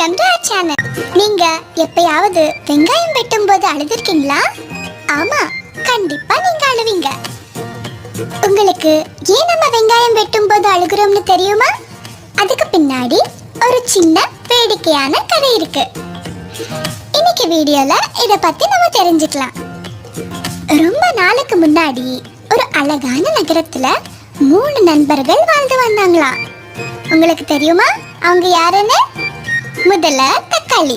Welcome to our channel. நீங்க எப்பயாவது வெங்காயம் வெட்டும்போது அழுதுருக்கீங்களா? ஆமா, கண்டிப்பா நீங்க அழுவீங்க. உங்களுக்கு ஏன் நம்ம வெங்காயம் வெட்டும்போது அழுகுறோம்னு தெரியுமா? அதுக்கு பின்னாடி ஒரு சின்ன வேடிக்கையான கதை இருக்கு. இன்னைக்கு வீடியோல இத பத்தி நம்ம தெரிஞ்சுக்கலாம். ரொம்ப நாளுக்கு முன்னாடி ஒரு அழகான நகரத்துல 3 நண்பர்கள் வாழ்ந்து வந்தாங்களாம். உங்களுக்கு தெரியுமா அவங்க யாருன்னு? முதல்ல தக்காளி,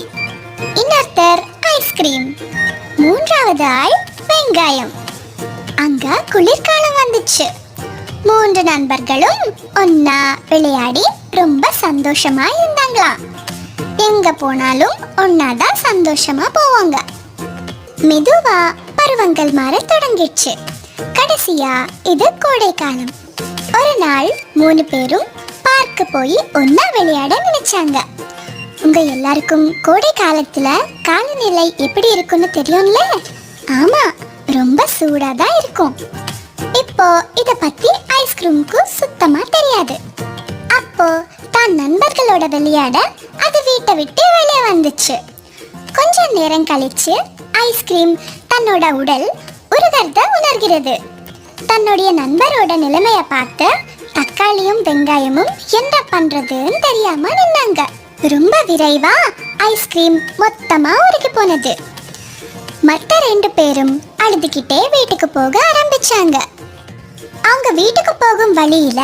இன்னொருத்தர் ஐஸ்கிரீம், மூன்றாவது ஆள் வெங்காயம். அங்க குளிர்காலம் வந்துச்சு. 3 நண்பர்களும் ஒன்னா விளையாடி ரொம்ப சந்தோஷமா இருந்தாங்களாம். எங்க போனாலும் ஒன்னாதான் சந்தோஷமா போவாங்க. மெதுவா பருவங்கள் மாற தொடங்கிடுச்சு. கடைசியா இது கோடைக்காலம். ஒரு நாள் 3 பேரும் பார்க்க போய் ஒன்னா விளையாட நினைச்சாங்க. உங்க எல்லாருக்கும் கோடை காலத்துல காலநிலை எப்படி இருக்கும்னு தெரியும்ல? ஆமா, ரொம்ப சூடாதான் இருக்கும். இப்போ இத பத்தி ஐஸ்கிரீமுக்கு சுத்தமா தெரியாது. அப்போ தான் நண்பர்களோட விளையாட அது வீட்டை விட்டு வெளியே வந்துச்சு. கொஞ்ச நேரம் கழிச்சு ஐஸ்கிரீம் தன்னோட உடல் உருகிறத உணர்கிறது. தன்னுடைய நண்பரோட நிலைமைய பார்த்து தக்காளியும் வெங்காயமும் என்ன பண்றதுன்னு தெரியாம நின்னாங்க. ரொம்ப விரைவா ஐஸ்கிரீம் மொத்தமா உருகி போனது. மற்ற 2 பேரும் அழுதுகிட்டே வீட்டுக்கு போக ஆரம்பிச்சாங்க. அவங்க வீட்டுக்கு போகும் வழியில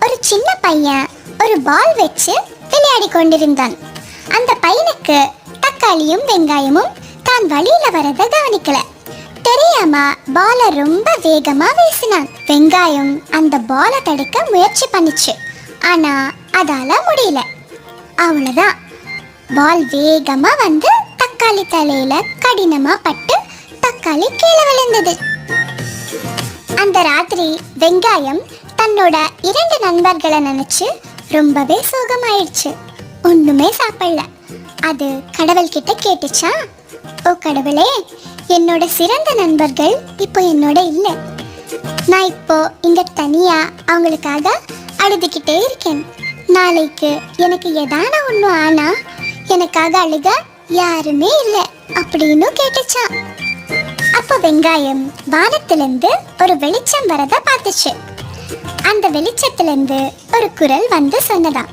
ஒரு சின்ன பையன் ஒரு பால் வச்சு விளையாடி கொண்டிருந்தான். அந்த பையனுக்கு தக்காளியும் வெங்காயமும் தான் வழியில வரத கவனிக்கல. தெரியாம பால ரொம்ப வேகமா வீசினான். வெங்காயம் அந்த பால தடுக்க முயற்சி பண்ணிச்சு. ஆனா அதால முடியல. அவ்வளவுதான், பால் வேகமா வந்து தக்காளி தலையில கடினமா பட்டு தக்காளி கீழே விழுந்தது. அந்த ராத்திரி வெங்காயம் தன்னோட 2 நண்பர்களை நினைச்சு ரொம்பவே சோகமாயிடுச்சு. ஒண்ணுமே சாப்பிடல. அது கடவுள் கிட்ட கேட்டுச்சா, ஓ கடவுளே, என்னோட சிறந்த நண்பர்கள் இப்போ என்னோட இல்லை. நான் இப்போ இங்க தனியா அவங்களுக்காக அழுதுகிட்டே இருக்கேன். நாளைக்கு எனக்கு ஏதான ஒண்ணு ஆனா எனக்காக அழுக யாருமே இல்லை அப்படின்னு கேட்டுச்சான். அப்போ வெங்காயம் வானத்திலிருந்து ஒரு வெளிச்சம் வரத பார்த்துச்சு. அந்த வெளிச்சத்திலிருந்து ஒரு குரல் வந்து சொன்னதாம்,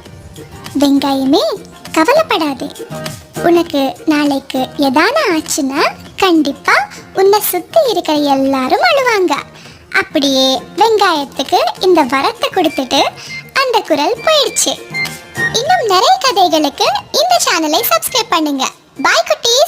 வெங்காயமே கவலைப்படாதே, உனக்கு நாளைக்கு எதான ஆச்சுன்னா கண்டிப்பா உன்னை சுத்தி இருக்கிற எல்லாரும் அழுவாங்க. அப்படியே வெங்காயத்துக்கு இந்த வரத்தை கொடுத்துட்டு அந்த குரல் போயிடுச்சு. இன்னும் நிறைய கதைகளுக்கு இந்த சேனலை சப்ஸ்கிரைப் பண்ணுங்க. பாய் குட்டீஸ்.